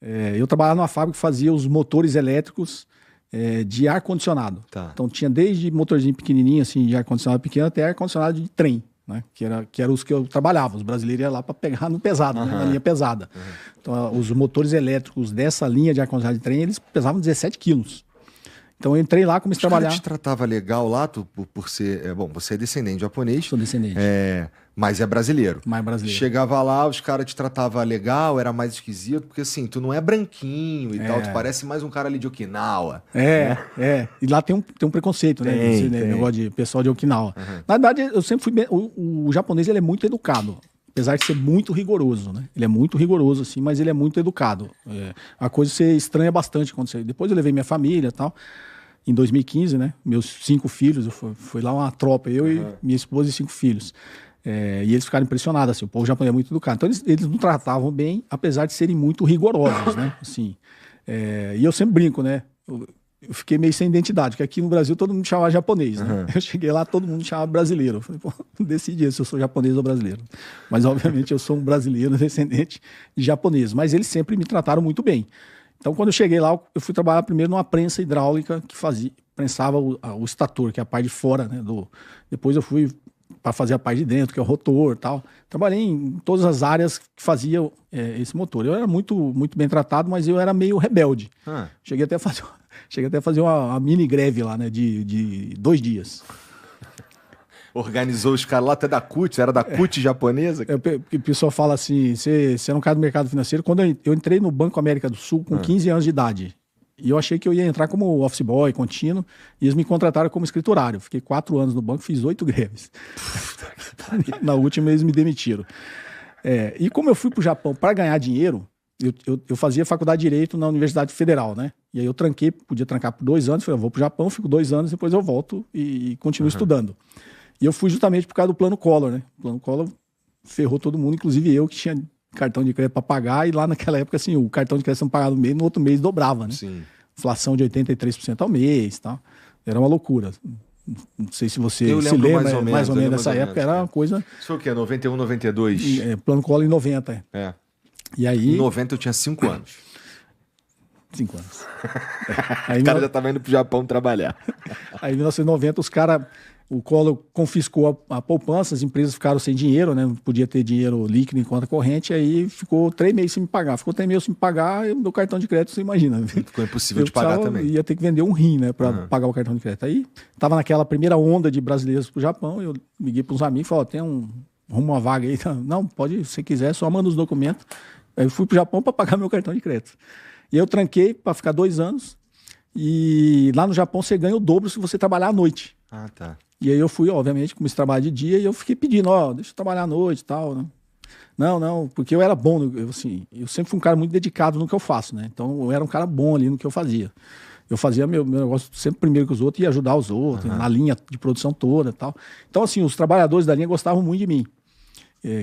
Eu trabalhava numa fábrica que fazia os motores elétricos de ar-condicionado. Tá. Então tinha desde motorzinho pequenininho, assim, de ar-condicionado pequeno, até ar-condicionado de trem, né? Que era os que eu trabalhava. Os brasileiros iam lá para pegar no pesado, né? Na linha pesada. Então os motores elétricos dessa linha de ar-condicionado de trem, eles pesavam 17 quilos. Então eu entrei lá, comecei a trabalhar. Os caras te tratava legal lá, por ser... bom, você é descendente de japonês. Sou descendente. Mas é brasileiro. Mais brasileiro. Chegava lá, os caras te tratavam legal, era mais esquisito, porque assim, tu não é branquinho e tal, tu parece mais um cara ali de Okinawa. E lá tem um preconceito, né? Esse negócio de pessoal de Okinawa. Na verdade, eu sempre fui... O japonês, ele é muito educado. Apesar de ser muito rigoroso, né? Ele é muito rigoroso, assim, mas ele é muito educado. A coisa você estranha bastante quando você... Depois eu levei minha família e tal... Em 2015, né? Meus 5 filhos, foi lá uma tropa, eu e minha esposa e 5 filhos. E eles ficaram impressionados, assim, o povo japonês é muito educado. Então eles nos tratavam bem, apesar de serem muito rigorosos, né? Assim, e eu sempre brinco, né? Eu fiquei meio sem identidade, porque aqui no Brasil todo mundo chamava japonês, né? Eu cheguei lá, todo mundo chamava brasileiro. Eu falei, pô, não decidi se eu sou japonês ou brasileiro. Mas, obviamente, eu sou um brasileiro descendente de japonês. Mas eles sempre me trataram muito bem. Então, quando eu cheguei lá, eu fui trabalhar primeiro numa prensa hidráulica que prensava o estator, que é a parte de fora, né? Depois eu fui para fazer a parte de dentro, que é o rotor e tal. Trabalhei em todas as áreas que fazia esse motor. Eu era muito, muito bem tratado, mas eu era meio rebelde. Cheguei até a fazer uma mini greve lá, né? De 2 dias. Organizou os caras lá até da CUT, era da CUT japonesa? O pessoal fala assim, você é um cara do mercado financeiro. Quando eu entrei no Banco América do Sul com 15 anos de idade, e eu achei que eu ia entrar como office boy contínuo, e eles me contrataram como escriturário. Fiquei 4 anos no banco, fiz 8 greves. Na última eles me demitiram. E como eu fui para o Japão para ganhar dinheiro, eu fazia faculdade de Direito na Universidade Federal, né? E aí eu podia trancar por 2 anos, falei, eu vou para o Japão, fico 2 anos, depois eu volto e continuo estudando. E eu fui justamente por causa do Plano Collor, né? O Plano Collor ferrou todo mundo, inclusive eu que tinha cartão de crédito para pagar, e lá naquela época, assim, o cartão de crédito não pagava no mês, no outro mês dobrava, né? Sim. Inflação de 83% ao mês, tá? Era uma loucura. Não sei se você se lembra, mais ou menos dessa época, era uma coisa... Isso foi o quê? 91, 92? Plano Collor em 90. E aí... Em 90 eu tinha 5 anos. 5 anos. O cara já estava indo pro Japão trabalhar. Aí em 1990 os caras... O Collor confiscou a poupança, as empresas ficaram sem dinheiro, né? Não podia ter dinheiro líquido em conta corrente, aí ficou 3 meses sem me pagar. Ficou 3 meses sem me pagar, e meu cartão de crédito, você imagina. Ficou impossível de pagar também. Ia ter que vender um rim, né, para pagar o cartão de crédito. Aí tava naquela primeira onda de brasileiros pro Japão, eu liguei para uns amigos e falei, tem uma vaga aí. Não, pode, se quiser, só manda os documentos. Aí eu fui pro Japão para pagar meu cartão de crédito. E eu tranquei para ficar 2 anos, e lá no Japão você ganha o dobro se você trabalhar à noite. Ah, tá. E aí eu fui, obviamente, comecei a trabalhar de dia e eu fiquei pedindo, deixa eu trabalhar à noite e tal, né? Não, porque eu era bom, eu sempre fui um cara muito dedicado no que eu faço, né? Então eu era um cara bom ali no que eu fazia. Eu fazia meu negócio sempre primeiro que os outros e ajudar os outros, na linha de produção toda e tal. Então, assim, os trabalhadores da linha gostavam muito de mim.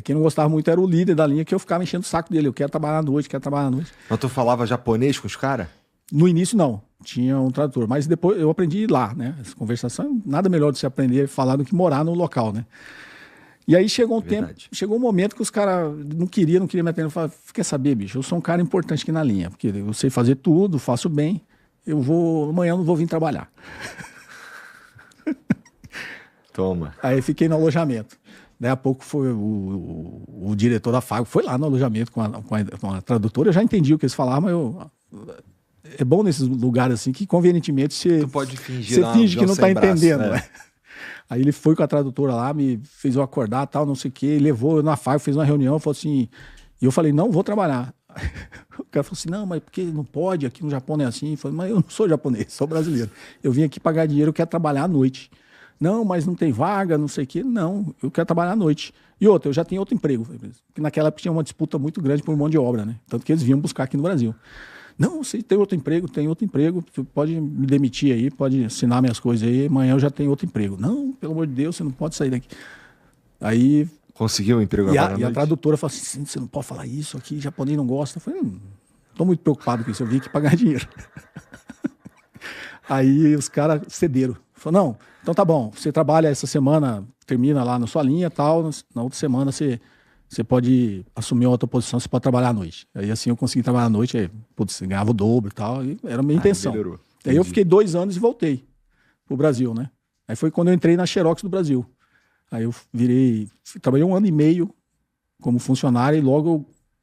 Quem não gostava muito era o líder da linha, que eu ficava enchendo o saco dele. Eu quero trabalhar à noite, quero trabalhar à noite. Mas tu falava japonês com os caras? No início, não. Tinha um tradutor. Mas depois eu aprendi lá, né? Essa conversação, nada melhor de se aprender a falar do que morar no local, né? E aí chegou um momento que os caras não queriam me atender. Eu falei, quer saber, bicho? Eu sou um cara importante aqui na linha, porque eu sei fazer tudo, faço bem. Amanhã eu não vou vir trabalhar. Toma. Aí fiquei no alojamento. Daí a pouco foi o diretor da fábrica, foi lá no alojamento com a tradutora. Eu já entendi o que eles falavam, mas é bom nesses lugares assim que convenientemente você finge que não está entendendo. Né? Aí ele foi com a tradutora lá, me fez eu acordar, tal, não sei o quê, levou eu na fábrica, fez uma reunião, falou assim, e eu falei, não vou trabalhar. O cara falou assim, não, mas porque não pode, aqui no Japão não é assim. Eu falei, mas eu não sou japonês, sou brasileiro. Eu vim aqui pagar dinheiro, eu quero trabalhar à noite. Não, mas não tem vaga, não sei o quê. Não, eu quero trabalhar à noite. E outra, eu já tenho outro emprego. Porque naquela época tinha uma disputa muito grande por mão de obra, né? Tanto que eles vinham buscar aqui no Brasil. Não, você tem outro emprego, você pode me demitir aí, pode assinar minhas coisas aí, amanhã eu já tenho outro emprego. Não, pelo amor de Deus, você não pode sair daqui. Aí... Conseguiu um emprego agora à noite? E a tradutora falou assim, você não pode falar isso aqui, japonês não gosta. Eu falei, não tô muito preocupado com isso, eu vim aqui pagar dinheiro. Aí os caras cederam. Falou, não, então tá bom, você trabalha essa semana, termina lá na sua linha e tal, na outra semana você você pode assumir outra posição, você pode trabalhar à noite. Aí assim eu consegui trabalhar à noite, aí, putz, ganhava o dobro e tal, e era a minha intenção. Melhorou. Aí eu fiquei 2 anos e voltei pro Brasil, né? Aí foi quando eu entrei na Xerox do Brasil. Aí eu trabalhei 1 ano e meio como funcionário e logo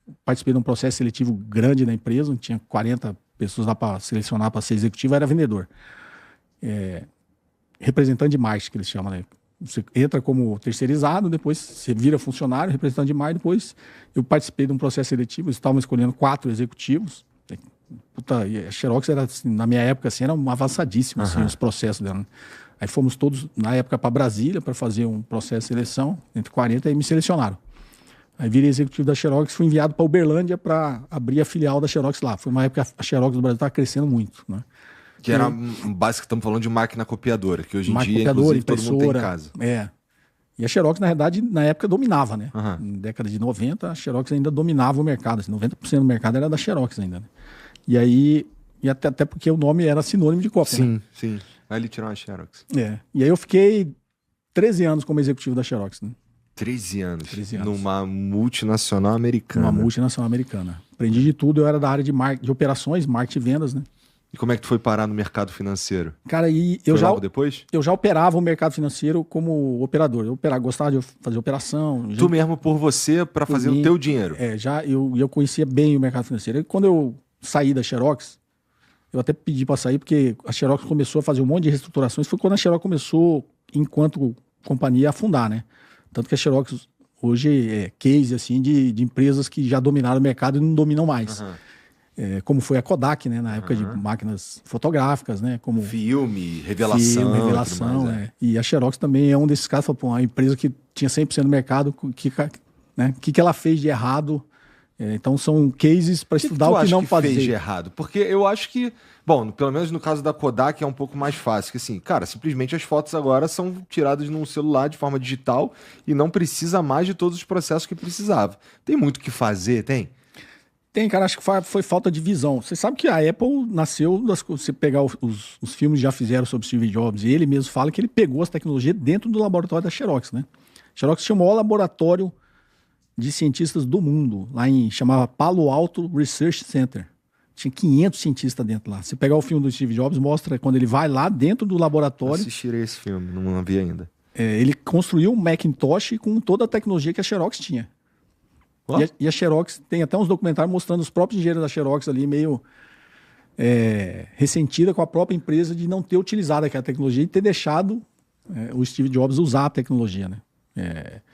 eu participei de um processo seletivo grande na empresa, tinha 40 pessoas lá para selecionar para ser executivo, era vendedor. Representante de marketing, que eles chamam, né? Você entra como terceirizado, depois você vira funcionário, representante de marketing, depois eu participei de um processo seletivo, eles estavam escolhendo 4 executivos. Puta, e a Xerox era, assim, na minha época, assim, era avançadíssimo, assim, os processos dela, né? Aí fomos todos, na época, para Brasília, para fazer um processo de seleção, entre 40, e me selecionaram. Aí virei executivo da Xerox, fui enviado para Uberlândia para abrir a filial da Xerox lá. Foi uma época que a Xerox do Brasil estava crescendo muito, né? Que era, básico, estamos falando de máquina copiadora, que hoje em dia, copiadora, inclusive, todo mundo tem em casa. E a Xerox, na verdade, na época dominava, né? Na década de 90, a Xerox ainda dominava o mercado. Assim, 90% do mercado era da Xerox ainda, né? E aí, até porque o nome era sinônimo de cópia. Sim, né? sim. Aí ele tirou a Xerox. E aí eu fiquei 13 anos como executivo da Xerox, né? 13 anos. 13 anos. Numa multinacional americana. Uma multinacional americana. Aprendi de tudo, eu era da área de operações, marketing e vendas, né? E como é que tu foi parar no mercado financeiro? Cara, e logo depois? Eu já operava o mercado financeiro como operador. Eu gostava de fazer operação. Tu mesmo por você, para fazer o teu dinheiro? Eu conhecia bem o mercado financeiro. E quando eu saí da Xerox, eu até pedi para sair, porque a Xerox começou a fazer um monte de reestruturações. Foi quando a Xerox começou, enquanto companhia, a afundar, né? Tanto que a Xerox hoje é case assim, de empresas que já dominaram o mercado e não dominam mais. Como foi a Kodak, né? Na época de máquinas fotográficas, né? Como filme, revelação. E a Xerox também é um desses casos. Falou, uma empresa que tinha 100% do mercado, que ela fez de errado? Então são cases para estudar o que não fazer. Fez de errado? Porque eu acho que, bom, pelo menos no caso da Kodak é um pouco mais fácil, que assim, cara, simplesmente as fotos agora são tiradas num celular de forma digital e não precisa mais de todos os processos que precisava. Tem muito o que fazer, tem? Tem, cara, acho que foi falta de visão. Você sabe que a Apple nasceu, você pegar os filmes que já fizeram sobre Steve Jobs, e ele mesmo fala que ele pegou as tecnologias dentro do laboratório da Xerox, né? A Xerox tinha o maior laboratório de cientistas do mundo, chamava Palo Alto Research Center. Tinha 500 cientistas dentro lá. Você pegar o filme do Steve Jobs, mostra quando ele vai lá dentro do laboratório. Assistirei esse filme, não vi ainda. Ele construiu um Macintosh com toda a tecnologia que a Xerox tinha. E a Xerox tem até uns documentários mostrando os próprios engenheiros da Xerox ali meio ressentida com a própria empresa de não ter utilizado aquela tecnologia e ter deixado o Steve Jobs usar a tecnologia, né?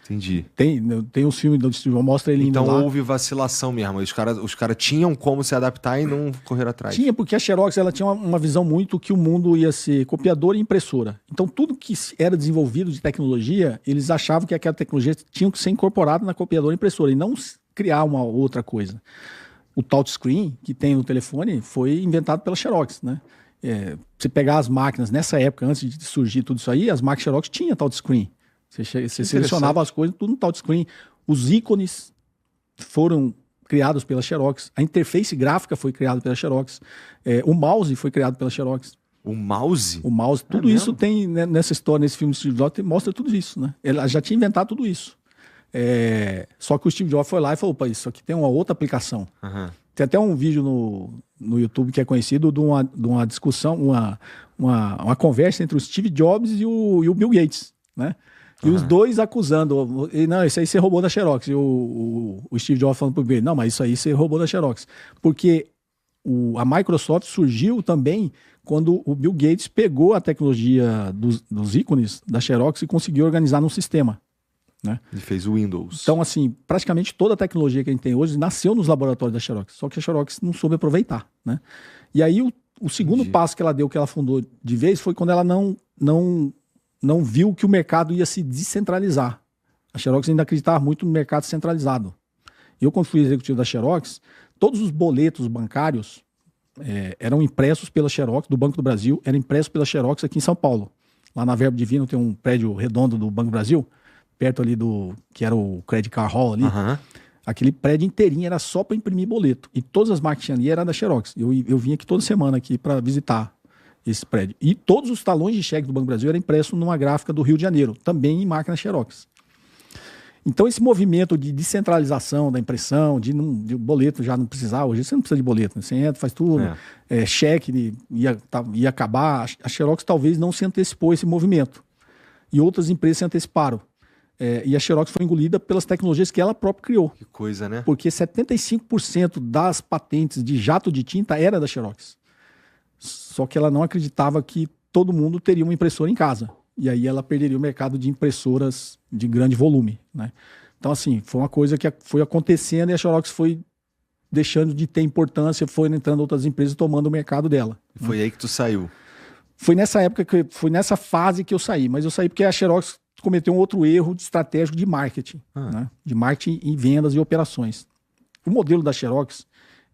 Entendi. Tem os filmes do Steve Jobs, mostra ele indo lá. Então houve vacilação mesmo. Os caras tinham como se adaptar e não correr atrás. Tinha, porque a Xerox ela tinha uma visão muito que o mundo ia ser copiadora e impressora. Então tudo que era desenvolvido de tecnologia, eles achavam que aquela tecnologia tinha que ser incorporada na copiadora e impressora e não criar uma outra coisa. O touchscreen que tem no telefone foi inventado pela Xerox, né? Você pegar as máquinas nessa época, antes de surgir tudo isso aí, as máquinas Xerox tinham touchscreen. Você selecionava as coisas, tudo no touchscreen. Os ícones foram criados pela Xerox. A interface gráfica foi criada pela Xerox. O mouse foi criado pela Xerox. O mouse? O mouse. Tudo isso tem, né, nessa história, nesse filme do Steve Jobs, mostra tudo isso, né? Ela já tinha inventado tudo isso. Só que o Steve Jobs foi lá e falou, pô, isso aqui tem uma outra aplicação. Tem até um vídeo no YouTube que é conhecido de uma discussão, uma conversa entre o Steve Jobs e o Bill Gates, né? E os dois acusando, não, isso aí você roubou da Xerox. E o Steve Jobs falando pro Bill, não, mas isso aí você roubou da Xerox. Porque a Microsoft surgiu também quando o Bill Gates pegou a tecnologia dos ícones da Xerox e conseguiu organizar num sistema. Né? Ele fez o Windows. Então, assim, praticamente toda a tecnologia que a gente tem hoje nasceu nos laboratórios da Xerox, só que a Xerox não soube aproveitar, né? E aí o segundo passo que ela deu, que ela fundou de vez, foi quando ela não viu que o mercado ia se descentralizar. A Xerox ainda acreditava muito no mercado centralizado. Eu, quando fui executivo da Xerox, todos os boletos bancários eram impressos pela Xerox, do Banco do Brasil, eram impressos pela Xerox aqui em São Paulo. Lá na Verbo Divino tem um prédio redondo do Banco do Brasil, perto ali que era o Credit Card Hall ali. Aquele prédio inteirinho era só para imprimir boleto. E todas as máquinas ali eram da Xerox. Eu vinha aqui toda semana aqui para visitar esse prédio. E todos os talões de cheque do Banco do Brasil eram impressos numa gráfica do Rio de Janeiro, também em máquina Xerox. Então, esse movimento de descentralização da impressão, de boleto já não precisar, hoje você não precisa de boleto, né? Você entra, faz tudo, cheque ia acabar. A Xerox talvez não se antecipou esse movimento. E outras empresas se anteciparam. E a Xerox foi engolida pelas tecnologias que ela própria criou. Que coisa, né? Porque 75% das patentes de jato de tinta era da Xerox. Só que ela não acreditava que todo mundo teria uma impressora em casa. E aí ela perderia o mercado de impressoras de grande volume, né? Então, assim, foi uma coisa que foi acontecendo e a Xerox foi deixando de ter importância, foi entrando outras empresas tomando o mercado dela. E foi aí que tu saiu? Foi nessa época, foi nessa fase que eu saí. Mas eu saí porque a Xerox cometeu um outro erro estratégico de marketing, né? De marketing em vendas e operações. O modelo da Xerox,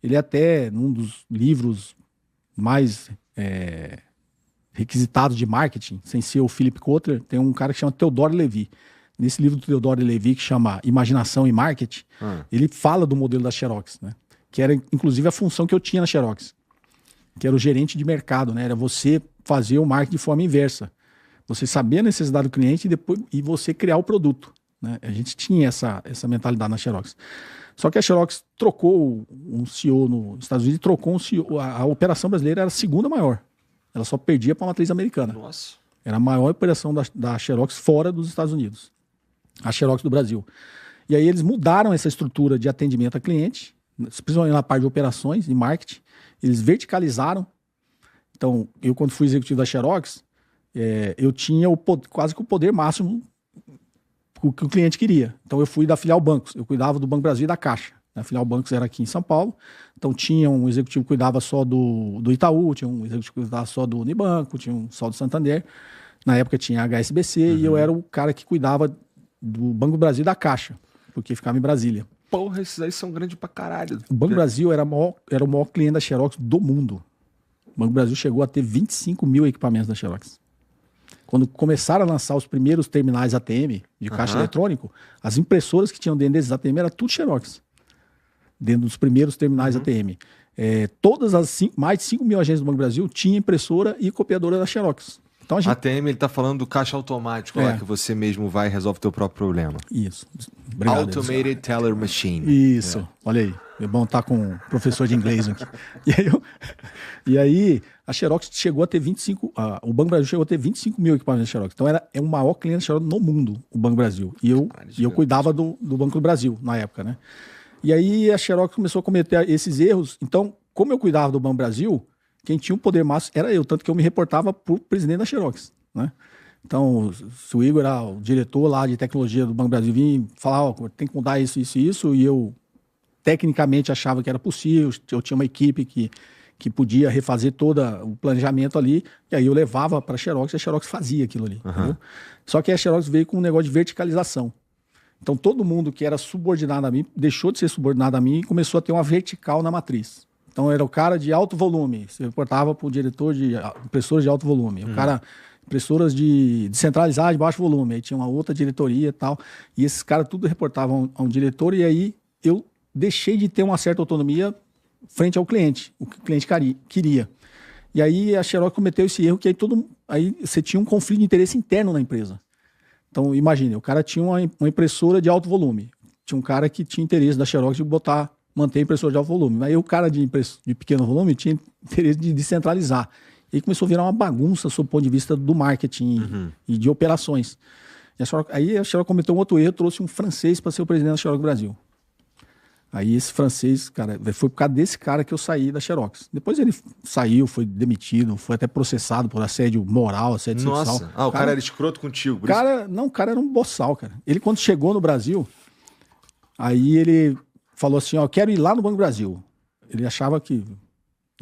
ele é até num dos livros mais requisitados de marketing, sem ser o Philip Kotler, tem um cara que chama Theodore Levy. Nesse livro do Theodore Levy, que chama Imaginação e Marketing, ele fala do modelo da Xerox, né? Que era, inclusive, a função que eu tinha na Xerox, que era o gerente de mercado, né? Era você fazer o marketing de forma inversa. Você saber a necessidade do cliente e você criar o produto, né? A gente tinha essa mentalidade na Xerox. Só que a Xerox trocou um CEO nos Estados Unidos, trocou um CEO. A operação brasileira era a segunda maior. Ela só perdia para a matriz americana. Nossa. Era a maior operação da Xerox fora dos Estados Unidos. A Xerox do Brasil. E aí eles mudaram essa estrutura de atendimento a cliente, principalmente na parte de operações e marketing. Eles verticalizaram. Então, eu quando fui executivo da Xerox, eu tinha quase que o poder máximo que o cliente queria. Então, eu fui da filial Bancos. Eu cuidava do Banco Brasil e da Caixa. A filial Bancos era aqui em São Paulo. Então, tinha um executivo que cuidava só do Itaú, tinha um executivo que cuidava só do Unibanco, tinha um só do Santander. Na época tinha a HSBC e eu era o cara que cuidava do Banco Brasil e da Caixa, porque ficava em Brasília. Porra, esses aí são grandes pra caralho. O Banco Brasil era o maior cliente da Xerox do mundo. O Banco Brasil chegou a ter 25 mil equipamentos da Xerox. Quando começaram a lançar os primeiros terminais ATM de caixa eletrônico, as impressoras que tinham dentro desses ATM era tudo Xerox. Dentro dos primeiros terminais ATM. Todas mais de 5 mil agências do Banco Brasil tinham impressora e copiadora da Xerox. Então, ATM, ele tá falando do caixa automático, lá que você mesmo vai e resolve o teu próprio problema. Isso. Obrigado, Automated Teller Machine. Isso. Olha aí. É bom estar com um professor de inglês aqui. E aí a Xerox chegou a ter 25... o Banco Brasil chegou a ter 25 mil equipamentos da Xerox. Então é o maior cliente da Xerox no mundo, o Banco Brasil. E eu cuidava do Banco do Brasil na época, né? E aí a Xerox começou a cometer esses erros. Então, como eu cuidava do Banco Brasil, quem tinha o poder máximo era eu, tanto que eu me reportava pro presidente da Xerox, né? Então, se o Igor era o diretor lá de tecnologia do Banco Brasil, vinha falar, tem que mudar isso, e eu tecnicamente achava que era possível, eu tinha uma equipe que podia refazer todo o planejamento ali, e aí eu levava para a Xerox e a Xerox fazia aquilo ali, entendeu? Só que a Xerox veio com um negócio de verticalização. Então, todo mundo que era subordinado a mim, deixou de ser subordinado a mim e começou a ter uma vertical na matriz. Então, era o cara de alto volume, você reportava para o diretor de impressoras de alto volume. O cara, impressoras de descentralizadas de baixo volume. Aí tinha uma outra diretoria e tal. E esses caras tudo reportavam a um diretor. E aí eu deixei de ter uma certa autonomia frente ao cliente, o que o cliente queria. E aí a Xerox cometeu esse erro que aí você tinha um conflito de interesse interno na empresa. Então, imagine, o cara tinha uma impressora de alto volume. Tinha um cara que tinha interesse da Xerox de manter a impressora de alto volume. Aí o cara de pequeno volume tinha interesse de descentralizar. E aí começou a virar uma bagunça sob o ponto de vista do marketing e de operações. E aí a Xerox cometeu um outro erro, trouxe um francês para ser o presidente da Xerox Brasil. Aí esse francês, cara, foi por causa desse cara que eu saí da Xerox. Depois ele saiu, foi demitido, foi até processado por assédio moral, assédio sexual. Nossa, o cara era escroto contigo. Não, o cara era um boçal, cara. Ele quando chegou no Brasil, aí ele falou assim, ó, quero ir lá no Banco Brasil. Ele achava que...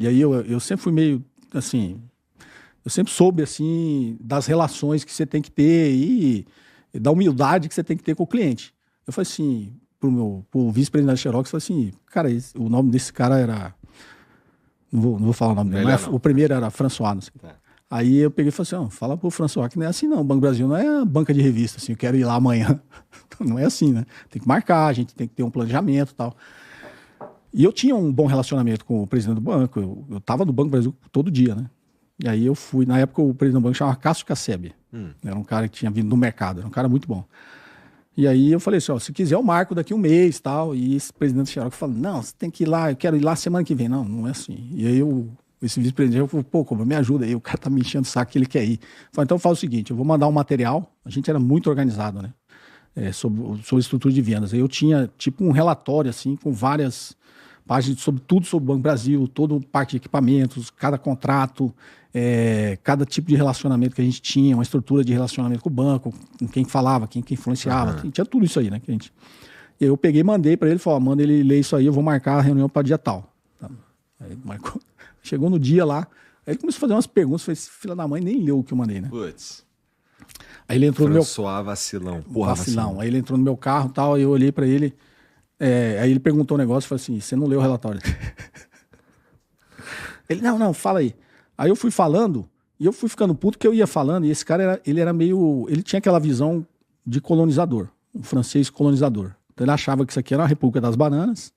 E aí eu sempre fui meio, assim... Eu sempre soube, assim, das relações que você tem que ter e da humildade que você tem que ter com o cliente. Eu falei assim, pro vice-presidente da Xerox, eu falei assim, cara, o nome desse cara era... Não vou falar o nome dele, mas o primeiro era François, não sei. Aí eu peguei e falei assim, fala pro François que não é assim não, o Banco Brasil não é a banca de revista, assim, eu quero ir lá amanhã. Não é assim, né? Tem que marcar, a gente tem que ter um planejamento e tal. E eu tinha um bom relacionamento com o presidente do banco, eu tava no Banco Brasil todo dia, né? E aí eu fui, na época o presidente do banco chamava Cássio Cassebe, era um cara que tinha vindo do mercado, era um cara muito bom. E aí eu falei assim, ó, se quiser eu marco daqui um mês, tal. E esse presidente Xerox falou, não, você tem que ir lá, eu quero ir lá semana que vem. Não, não é assim. E aí esse vice-presidente falou, pô, Cobra, me ajuda aí, o cara tá me enchendo o saco que ele quer ir. Eu falei, então faz o seguinte, eu vou mandar um material, a gente era muito organizado, né? Sobre estrutura de vendas. Aí eu tinha tipo um relatório, assim, com várias páginas sobre tudo sobre o Banco Brasil, toda parte de equipamentos, cada contrato, cada tipo de relacionamento que a gente tinha, uma estrutura de relacionamento com o banco, com quem falava, quem influenciava, tinha tudo isso aí, né? Que a gente... E aí eu peguei e mandei para ele, falei, ó, manda ele ler isso aí, eu vou marcar a reunião para dia tal. Tá? Aí marcou. Chegou no dia lá, aí ele começou a fazer umas perguntas, falei, esse filho da mãe nem leu o que eu mandei, né? Putz. Aí ele entrou François no meu... vacilão. Porra, vacilão. Aí ele entrou no meu carro e tal, aí eu olhei pra ele, aí ele perguntou um negócio, falei assim, você não leu o relatório? Ele, não, fala aí. Aí eu fui falando, e eu fui ficando puto que eu ia falando, e esse cara, ele era meio... Ele tinha aquela visão de colonizador, um francês colonizador. Então ele achava que isso aqui era a República das Bananas,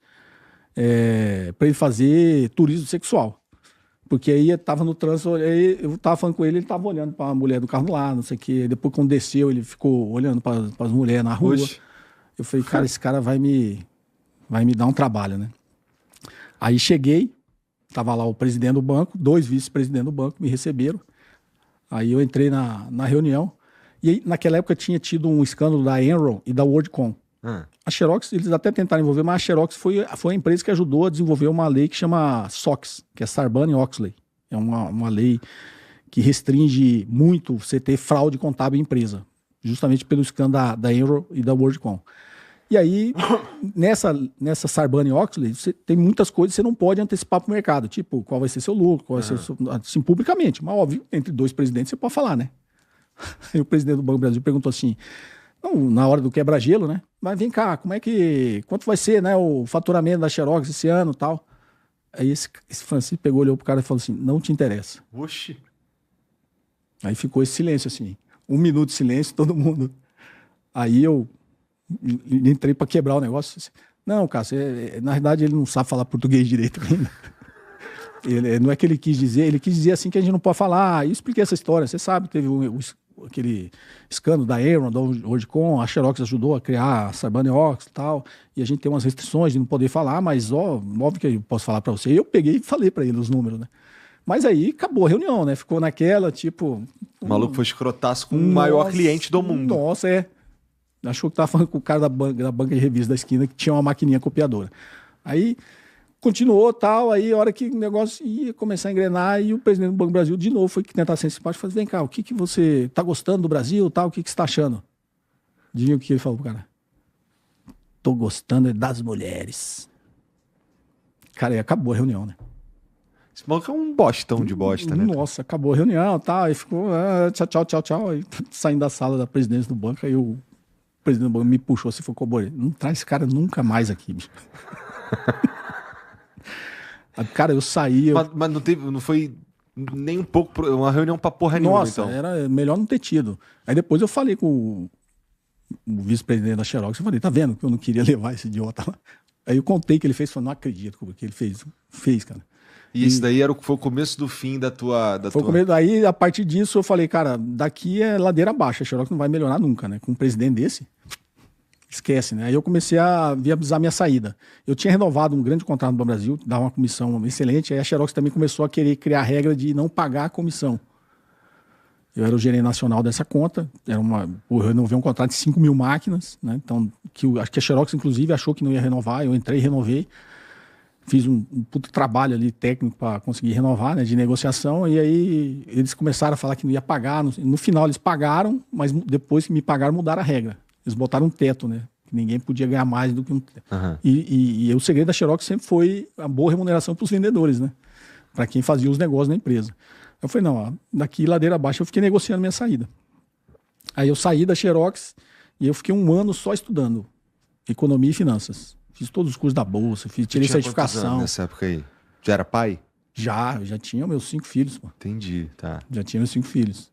pra ele fazer turismo sexual. Porque aí eu tava no trânsito, aí eu tava falando com ele tava olhando pra mulher do carro lá, não sei o quê. Depois, quando desceu, ele ficou olhando pras mulheres na rua. Oxe. Eu falei, cara, esse cara vai me dar um trabalho, né? Aí cheguei, tava lá o presidente do banco, 2 vice-presidentes do banco me receberam. Aí eu entrei na reunião. E aí, naquela época tinha tido um escândalo da Enron e da WorldCom. A Xerox, eles até tentaram envolver, mas a Xerox foi a empresa que ajudou a desenvolver uma lei que chama SOX, que é Sarbanes-Oxley. É uma lei que restringe muito você ter fraude contábil em empresa, justamente pelo escândalo da Enron e da WorldCom. E aí, nessa Sarbanes-Oxley, você tem muitas coisas que você não pode antecipar para o mercado, tipo, qual vai ser seu lucro, qual vai ser seu, assim, publicamente. Mas, óbvio, entre 2 presidentes você pode falar, né? Aí o presidente do Banco do Brasil perguntou assim, na hora do quebra-gelo, né? Mas vem cá, quanto vai ser, né, o faturamento da Xerox esse ano e tal? Aí esse Francisco pegou, olhou pro cara e falou assim, não te interessa. Oxi. Aí ficou esse silêncio assim, 1 minuto de silêncio, todo mundo. Aí eu entrei para quebrar o negócio. Assim, não, cara, na verdade ele não sabe falar português direito ainda. Não é que ele quis dizer assim que a gente não pode falar. Eu expliquei essa história, você sabe, teve aquele escândalo da Enron, da WorldCom, a Xerox ajudou a criar a Sarbanes-Oxley e tal, e a gente tem umas restrições de não poder falar, mas óbvio que eu posso falar para você. E eu peguei e falei para ele os números, né? Mas aí acabou a reunião, né? Ficou naquela, tipo... O maluco foi escrotaço com o maior cliente do mundo. Nossa, achou que tava falando com o cara da banca de revista da esquina que tinha uma maquininha copiadora. Aí... continuou tal, aí a hora que o negócio ia começar a engrenar, e o presidente do Banco do Brasil de novo foi tentar ser simpático e falou, vem cá, o que você tá gostando do Brasil, tal, o que você tá achando? Diga o que ele falou pro cara. Tô gostando das mulheres. Cara, aí acabou a reunião, né? Esse maluco é um bostão de bosta, né? Nossa, acabou a reunião, tal, aí ficou tchau, aí saindo da sala da presidência do banco, aí o presidente do banco me puxou assim, falou, Cobori, não traz esse cara nunca mais aqui, bicho. Cara, eu saí... Mas não foi nem um pouco uma reunião pra porra nenhuma, Nossa, então. Era melhor não ter tido. Aí depois eu falei com o vice-presidente da Xerox, eu falei, tá vendo que eu não queria levar esse idiota lá? Aí eu contei que ele fez, falei, não acredito que ele fez, cara. E isso daí foi o começo do fim da tua... Foi o começo, aí a partir disso eu falei, cara, daqui é ladeira abaixo, a Xerox não vai melhorar nunca, né? Com um presidente desse... Esquece, né? Aí eu comecei a viabilizar minha saída. Eu tinha renovado um grande contrato no Banco Brasil, dava uma comissão excelente, aí a Xerox também começou a querer criar a regra de não pagar a comissão. Eu era o gerente nacional dessa conta, eu renovei um contrato de 5.000 máquinas, né? Então, acho que a Xerox, inclusive, achou que não ia renovar, eu entrei e renovei. Fiz um puto trabalho ali técnico para conseguir renovar, né, de negociação, e aí eles começaram a falar que não ia pagar. No final eles pagaram, mas depois que me pagaram, mudaram a regra. Eles botaram um teto, né? Que ninguém podia ganhar mais do que um teto. Uhum. E o segredo da Xerox sempre foi a boa remuneração para os vendedores, né? Para quem fazia os negócios na empresa. Eu falei, não, daqui ladeira abaixo eu fiquei negociando minha saída. Aí eu saí da Xerox e eu fiquei 1 ano só estudando economia e finanças. Fiz todos os cursos da bolsa, tirei certificação. Nessa época aí? Já era pai? Já tinha meus 5 filhos, pô. Entendi, tá. Já tinha meus 5 filhos.